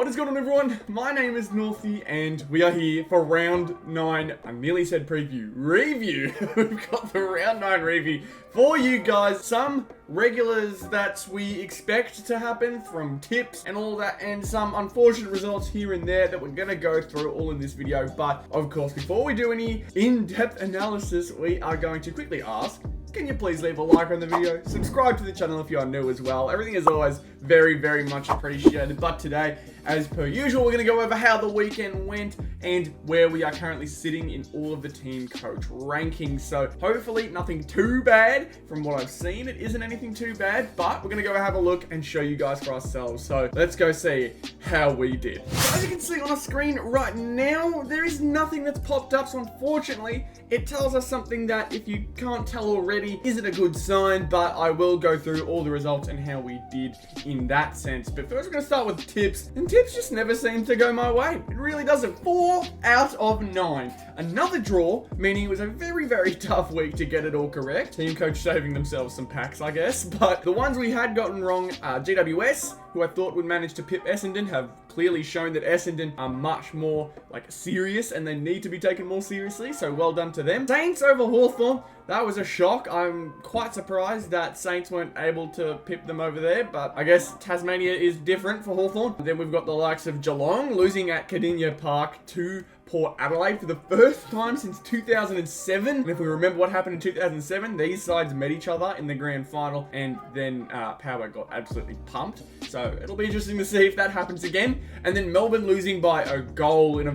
What is going on, everyone? My name is Northy and we are here for round 9. I nearly said review. We've got the round 9 review for you guys. Some regulars that we expect to happen from tips and all that, and some unfortunate results here and there that we're going to go through all in this video. But of course, before we do any in-depth analysis, we are going to quickly ask, can you please leave a like on the video? Subscribe to the channel if you are new as well. Everything is always very, very much appreciated. But today, as per usual, we're going to go over how the weekend went and where we are currently sitting in all of the team coach rankings. So hopefully nothing too bad from what I've seen. It isn't anything too bad, but we're going to go have a look and show you guys for ourselves. So let's go see how we did. So as you can see on the screen right now, there is nothing that's popped up. So unfortunately, it tells us something that, if you can't tell already, isn't a good sign, but I will go through all the results and how we did in that sense. But first, we're going to start with tips, and tips just never seem to go my way. It really doesn't. 4 out of 9. Another draw, meaning it was a very, very tough week to get it all correct. Team coach saving themselves some packs, I guess. But the ones we had gotten wrong, GWS, who I thought would manage to pip Essendon, have clearly shown that Essendon are much more serious and they need to be taken more seriously, so well done to them. Saints over Hawthorn, that was a shock. I'm quite surprised that Saints weren't able to pip them over there, but I guess Tasmania is different for Hawthorn. Then we've got the likes of Geelong losing at Cardinia Park to Port Adelaide for the first time since 2007. And if we remember what happened in 2007, these sides met each other in the grand final, and then Power got absolutely pumped. So it'll be interesting to see if that happens again. And then Melbourne losing by a goal in a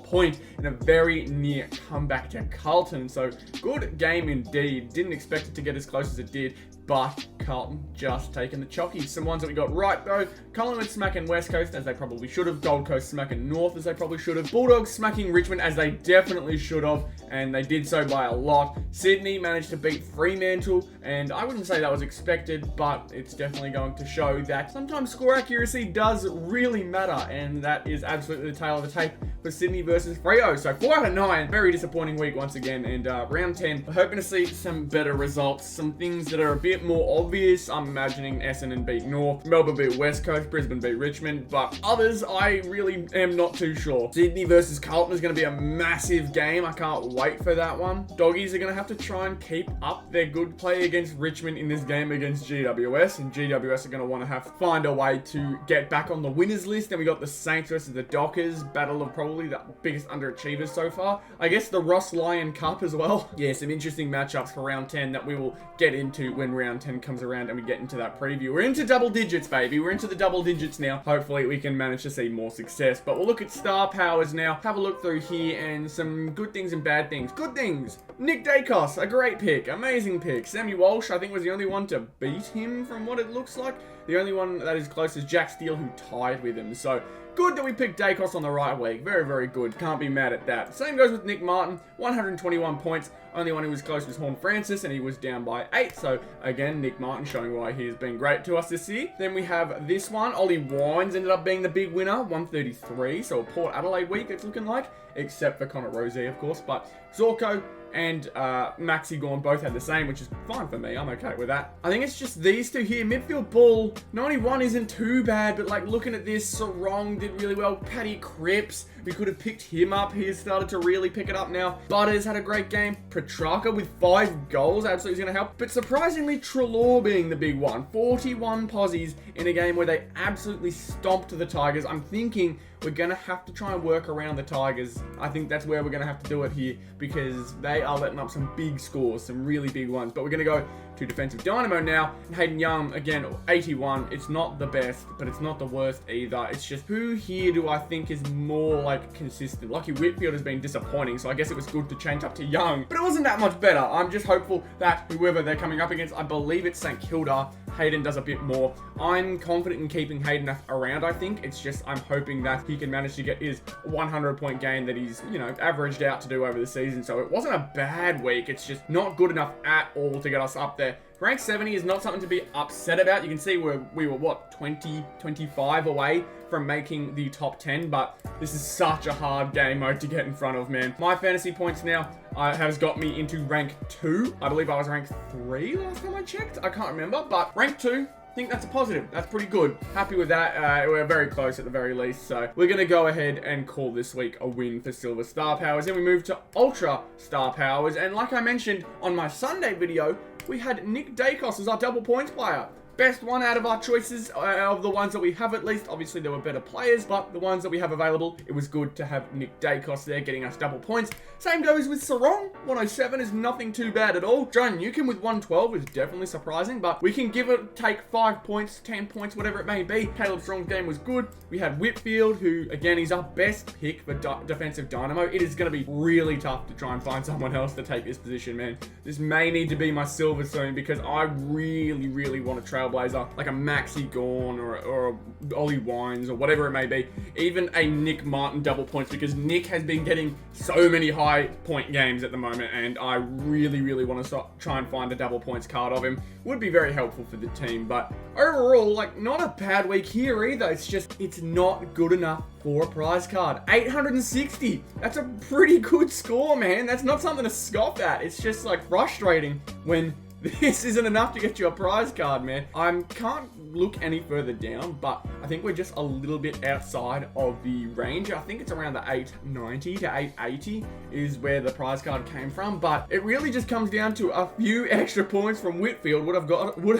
point in a very near comeback to Carlton. So good game indeed. Didn't expect it to get as close as it did, but Carlton just taking the chockies. Some ones that we got right though. Collingwood smacking West Coast as they probably should have. Gold Coast smacking North as they probably should have. Bulldogs smacking Richmond as they definitely should have, and they did so by a lot. Sydney managed to beat Fremantle, and I wouldn't say that was expected, but it's definitely going to show that sometimes score accuracy does really matter, and that is absolutely the tail of the tape for Sydney versus Freo. So 4 out of 9, very disappointing week once again, and round 10, we're hoping to see some better results, some things that are a bit more obvious. I'm imagining Essendon beat North, Melbourne beat West Coast, Brisbane beat Richmond, but others I really am not too sure. Sydney versus Carlton is going to be a massive game. I can't wait for that one. Doggies are going to have to try and keep up their good play against Richmond in this game against GWS, and GWS are going to want to find a way to get back on the winners list. Then we got the Saints versus the Dockers, battle of probably the biggest underachievers so far. I guess the Ross Lyon Cup as well. Yeah, some interesting matchups for round 10 that we will get into when round 10 comes around and we get into that preview. We're into double digits, baby. We're into the double digits now. Hopefully we can manage to see more success. But we'll look at star powers now. Have a look through here and some good things and bad things. Good things. Nick Dacos, a great pick. Amazing pick. Sammy Walsh, I think, was the only one to beat him from what it looks like. The only one that is close is Jack Steele, who tied with him. So good that we picked Dacos on the right week. Very, very good. Can't be mad at that. Same goes with Nick Martin. 121 points. Only one who was close was Horn Francis, and he was down by 8. So again, Nick Martin showing why he has been great to us this year. Then we have this one. Ollie Wines ended up being the big winner. 133. So a Port Adelaide week it's looking like. Except for Connor Rozee, of course. But Zorko and Maxi Gorn both had the same, which is fine for me. I'm okay with that. I think it's just these two here. Midfield ball, 91 isn't too bad, but looking at this, Sarong did really well. Paddy Cripps, we could have picked him up. He has started to really pick it up now. Butters had a great game. Petrarca with 5 goals, absolutely going to help. But surprisingly, Treloar being the big one. 41 posies in a game where they absolutely stomped the Tigers. I'm thinking we're going to have to try and work around the Tigers. I think that's where we're going to have to do it here, because they are letting up some big scores, some really big ones. But we're going to go to defensive dynamo now. And Hayden Young, again, 81. It's not the best, but it's not the worst either. It's just, who here do I think is more consistent? Lucky Whitfield has been disappointing, so I guess it was good to change up to Young, but it wasn't that much better. I'm just hopeful that whoever they're coming up against, I believe it's St Kilda, Hayden does a bit more. I'm confident in keeping Hayden around, I think. It's just, I'm hoping that he can manage to get his 100-point game that he's, averaged out to do over the season. So it wasn't a bad week. It's just not good enough at all to get us up there. Rank 70 is not something to be upset about. You can see we were 20, 25 away from making the top 10, but this is such a hard game mode to get in front of, man. My fantasy points now has got me into rank 2. I believe I was rank 3 last time I checked. I can't remember, but rank 2. think that's a positive. That's pretty good. Happy with that. We're very close at the very least. So we're going to go ahead and call this week a win for Silver Star Powers. Then we move to Ultra Star Powers. And like I mentioned on my Sunday video, we had Nick Dacos as our double points player. Best one out of our choices, of the ones that we have at least. Obviously, there were better players, but the ones that we have available, it was good to have Nick Dacos there getting us double points. Same goes with Sarong. 107 is nothing too bad at all. John Newcomb with 112 is definitely surprising, but we can give it, take 5 points, 10 points, whatever it may be. Caleb Strong's game was good. We had Whitfield, who, again, he's our best pick for defensive dynamo. It is going to be really tough to try and find someone else to take this position, man. This may need to be my silver soon because I really, really want a Trailblazer, like a Maxi Gorn or a Ollie Wines or whatever it may be. Even a Nick Martin double points, because Nick has been getting so many high point games at the moment, and I really, really want to try and find a double points card of him. Would be very helpful for the team, but overall, like, not a bad week here either. It's just, it's not good enough for a prize card. 860. That's a pretty good score, man. That's not something to scoff at. It's just like frustrating when this isn't enough to get you a prize card, man. I can't look any further down, but I think we're just a little bit outside of the range. I think it's around the 890 to 880 is where the prize card came from, but it really just comes down to a few extra points from Whitfield would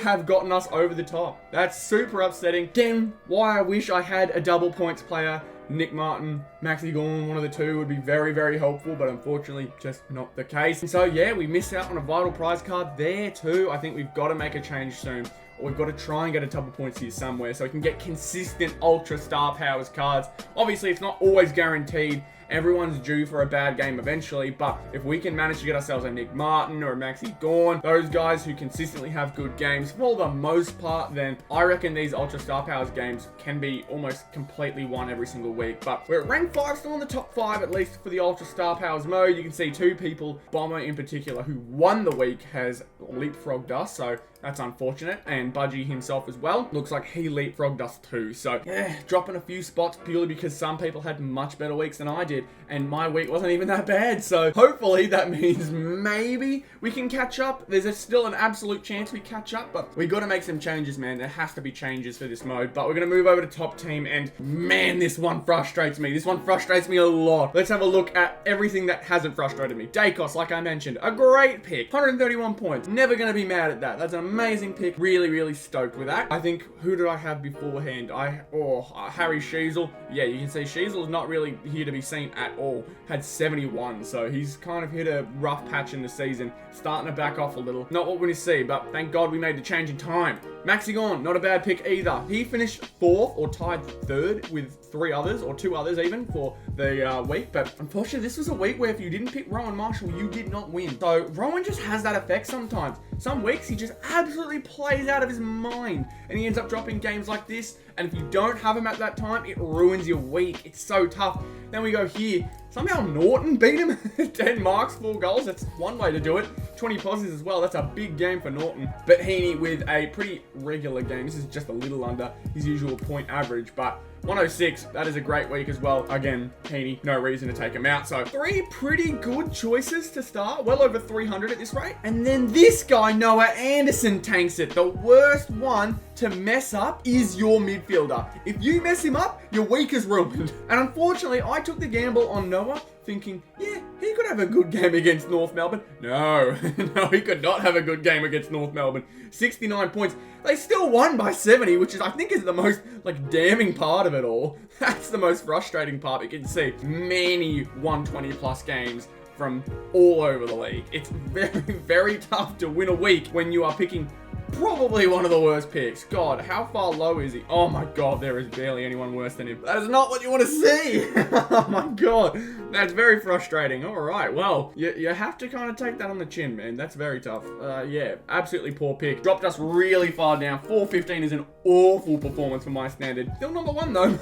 have gotten us over the top. That's super upsetting. Again, why I wish I had a double points player. Nick Martin, Maxi Gorn, one of the two would be very, very helpful, but unfortunately just not the case. And so yeah, we missed out on a vital prize card there too. I think we've got to make a change soon, or we've got to try and get a double points here somewhere so we can get consistent Ultra Star Powers cards. Obviously, it's not always guaranteed. Everyone's due for a bad game eventually, but if we can manage to get ourselves a Nick Martin or a Maxi Gorn, those guys who consistently have good games for the most part, then I reckon these Ultra Star Powers games can be almost completely won every single week. But we're at rank 5, still in the top 5 at least for the Ultra Star Powers mode. You can see 2 people, Bomber in particular, who won the week, has leapfrogged us, so that's unfortunate, and Budgie himself as well. Looks like he leapfrogged us too. So yeah, dropping a few spots purely because some people had much better weeks than I did, and my week wasn't even that bad. So hopefully that means maybe we can catch up. There's still an absolute chance we catch up, but we got to make some changes, man. There has to be changes for this mode. But we're going to move over to top team, and man, this one frustrates me. This one frustrates me a lot. Let's have a look at everything that hasn't frustrated me. Dacos, like I mentioned, a great pick. 131 points. Never going to be mad at that. That's an amazing pick. Really, really stoked with that. I think, who did I have beforehand? Harry Sheasel. Yeah, you can see Sheasel's not really here to be seen at all. Had 71, so he's kind of hit a rough patch in the season. Starting to back off a little. Not what we see, but thank God we made the change in time. Maxi Gorn, not a bad pick either. He finished 4th or tied 3rd with 3 others, or 2 others even, for the week. But unfortunately, this was a week where if you didn't pick Rowan Marshall, you did not win. So Rowan just has that effect sometimes. Some weeks he just absolutely plays out of his mind, and he ends up dropping games like this. And if you don't have him at that time, it ruins your week. It's so tough. Then we go here. Somehow Norton beat him. 10 marks, 4 goals. That's one way to do it. 20 positives as well. That's a big game for Norton. But Heaney with a pretty regular game. This is just a little under his usual point average, but 106, that is a great week as well. Again, Heaney, no reason to take him out. So 3 pretty good choices to start. Well over 300 at this rate. And then this guy, Noah Anderson, tanks it. The worst one to mess up is your midfielder. If you mess him up, your week is ruined. And unfortunately, I took the gamble on Noah, thinking, yeah, he could have a good game against North Melbourne. No, no, he could not have a good game against North Melbourne. 69 points. They still won by 70, which is, I think, is the most, like, damning part of it all. That's the most frustrating part. You can see many 120 plus games from all over the league. It's very, very tough to win a week when you are picking probably one of the worst picks. God, how far low is he? Oh my God, there is barely anyone worse than him. That is not what you want to see. Oh my God, that's very frustrating. All right, well, you have to kind of take that on the chin, man. That's very tough. Yeah, absolutely poor pick. Dropped us really far down. 415 is an awful performance for my standard. Still number 1 though.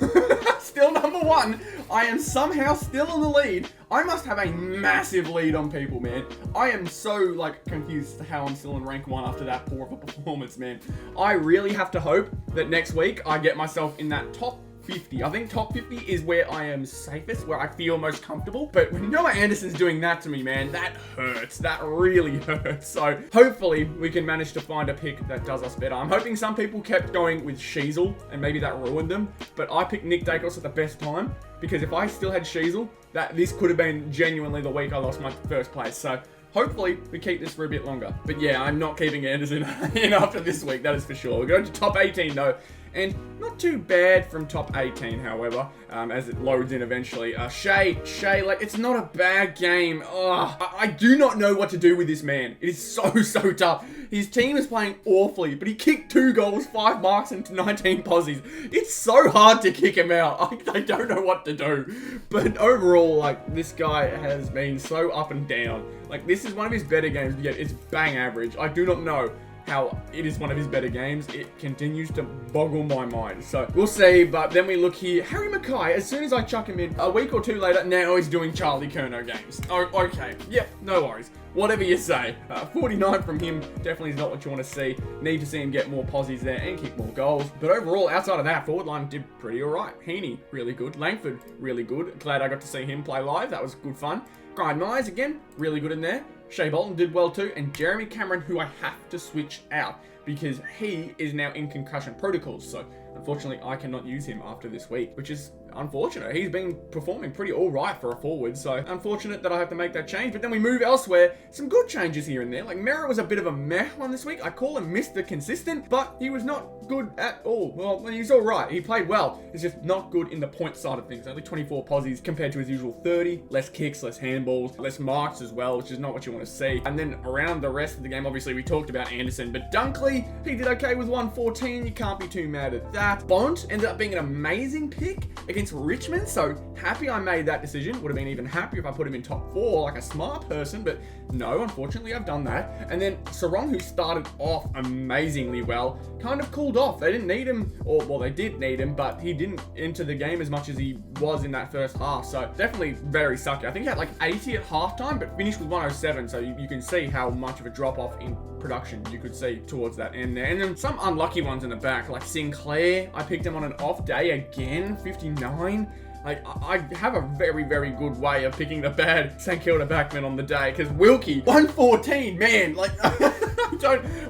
Still number 1. I am somehow still in the lead. I must have a massive lead on people, man. I am so, like, confused as to how I'm still in rank 1 after that poor of a performance, man. I really have to hope that next week I get myself in that top 50. I think top 50 is where I am safest, where I feel most comfortable. But when Noah Anderson's doing that to me, man, that hurts. That really hurts. So hopefully we can manage to find a pick that does us better. I'm hoping some people kept going with Sheasel, and maybe that ruined them. But I picked Nick Dacos at the best time, because if I still had Sheasel, this could have been genuinely the week I lost my first place. So hopefully we keep this for a bit longer. But yeah, I'm not keeping Anderson in after this week, that is for sure. We're going to top 18 though. And not too bad from top 18, however, as it loads in eventually. Shay, like, it's not a bad game. Oh, I do not know what to do with this man. It is so tough. His team is playing awfully, but he kicked 2 goals, 5 marks, and 19 posies. It's so hard to kick him out. I don't know what to do. But overall, like, this guy has been so up and down. Like, this is one of his better games, yet it's bang average. I do not know how it is one of his better games. It continues to boggle my mind. So we'll see. But then we look here. Harry Mackay, as soon as I chuck him in, a week or two later, now he's doing Charlie Curnow games. Oh, okay. Yep, no worries. Whatever you say. 49 from him definitely is not what you want to see. Need to see him get more posies there and kick more goals. But overall, outside of that, forward line did pretty alright. Heaney, really good. Langford, really good. Glad I got to see him play live. That was good fun. Brian Myers, again, really good in there. Shea Bolton did well too, and Jeremy Cameron, who I have to switch out because he is now in concussion protocols. So unfortunately, I cannot use him after this week, which is unfortunate. He's been performing pretty all right for a forward, so unfortunate that I have to make that change. But then we move elsewhere. Some good changes here and there. Like, Merritt was a bit of a meh one this week. I call him Mr. Consistent, but he was not good at all. Well, he's all right. He played well. It's just not good in the point side of things. Only 24 posies compared to his usual 30. Less kicks, less handballs, less marks as well, which is not what you want to see. And then around the rest of the game, obviously, we talked about Anderson, but Dunkley, he did okay with 114. You can't be too mad at that. Bond ended up being an amazing pick against Richmond, so happy I made that decision. Would have been even happier if I put him in top 4 like a smart person, but no, unfortunately I've done that. And then Sarong, who started off amazingly well, kind of cooled off. They didn't need him, or well, they did need him, but he didn't enter the game as much as he was in that first half, so definitely very sucky. I think he had like 80 at halftime, but finished with 107, so you can see how much of a drop-off in production you could see towards that end there. And then some unlucky ones in the back, like Sinclair. I picked him on an off day again, 59. Like, I have a very good way of picking the bad St Kilda backman on the day, because Wilkie, 114, man, like,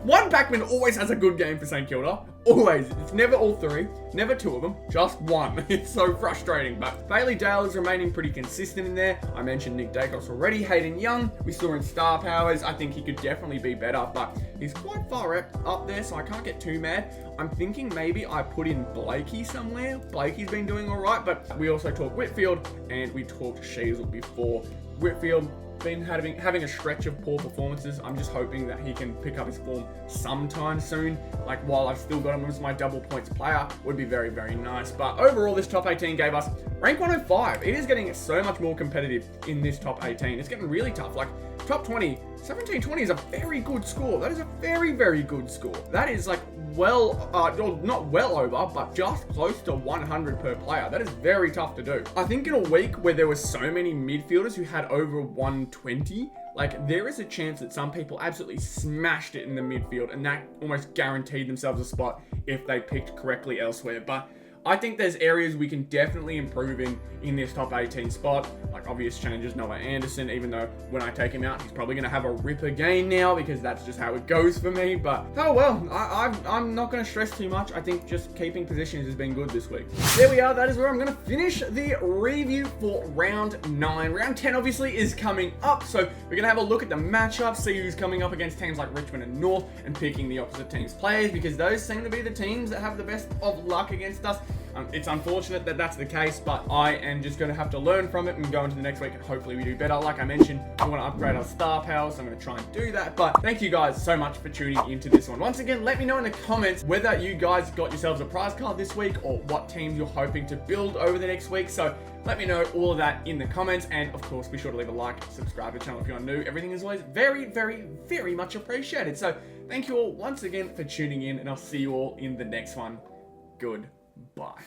one backman always has a good game for St Kilda. Always. It's never all 3, never 2 of them, just 1. It's so frustrating. But Bailey Dale is remaining pretty consistent in there. I mentioned Nick Dacos already. Hayden Young, we saw in Star Powers. I think he could definitely be better, but he's quite far up there, so I can't get too mad. I'm thinking maybe I put in Blakey somewhere. Blakey's been doing all right, but we also talked Whitfield and we talked Sheasel before. Whitfield been having a stretch of poor performances. I'm just hoping that he can pick up his form sometime soon. Like, while I've still got him as my double points player, would be very nice. But overall, this top 18 gave us rank 105. It is getting so much more competitive in this top 18. It's getting really tough. Like, top 20, 1720 is a very good score. That is a very good score. That is like not well over, but just close to 100 per player. That is very tough to do. I think in a week where there were so many midfielders who had over 120, like, there is a chance that some people absolutely smashed it in the midfield, and that almost guaranteed themselves a spot if they picked correctly elsewhere. But I think there's areas we can definitely improve in this top 18 spot. Like, obvious changes, Noah Anderson, even though when I take him out, he's probably going to have a ripper game now, because that's just how it goes for me. But, oh well, I'm not going to stress too much. I think just keeping positions has been good this week. There we are. That is where I'm going to finish the review for round 9. Round 10 obviously is coming up, so we're going to have a look at the matchups, see who's coming up against teams like Richmond and North, and picking the opposite team's players, because those seem to be the teams that have the best of luck against us. It's unfortunate that that's the case, but I am just going to have to learn from it and go into the next week, and hopefully we do better. Like I mentioned, I want to upgrade our star power, so I'm going to try and do that. But thank you guys so much for tuning into this one. Once again, let me know in the comments whether you guys got yourselves a prize card this week, or what teams you're hoping to build over the next week. So let me know all of that in the comments, and of course, be sure to leave a like, subscribe to the channel if you're new. Everything is always very much appreciated. So thank you all once again for tuning in, and I'll see you all in the next one. Goodbye.